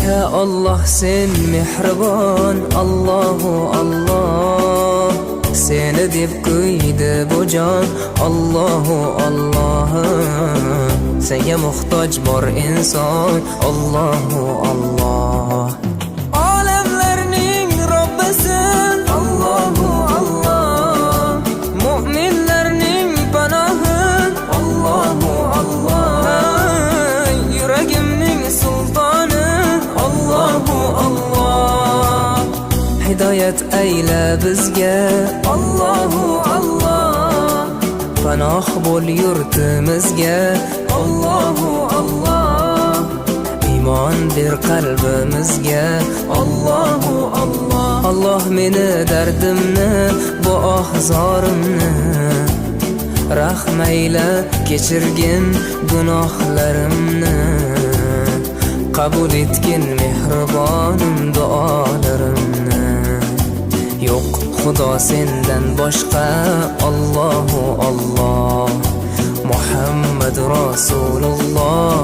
Ya Allah sen mehribon, Allahu Allah. Seni deb kuydi bu jon, Allahu Allah. Senga muhtoj bor inson, Allahu Allah. Olamlarning Robbisin, Allahu Allah. Mu'minlarning panohi, Allahu Allah. Yuragimning sultoni, Allahu Allah. Hidoyat ayla bizga, Allahu Allah. Panoh bo'l yurtimizga, Allahu Allah. Iymon ber qalbimizga, Allahu Allah. Allah meni dardimni, bu ohzorimni rahmayla kechirgin gunohlarimni. Qabul etgin mehribonim duolarimni. Yo'q Xudo sendan boshqa, Allahu Allah. Muhammad Rasululloh,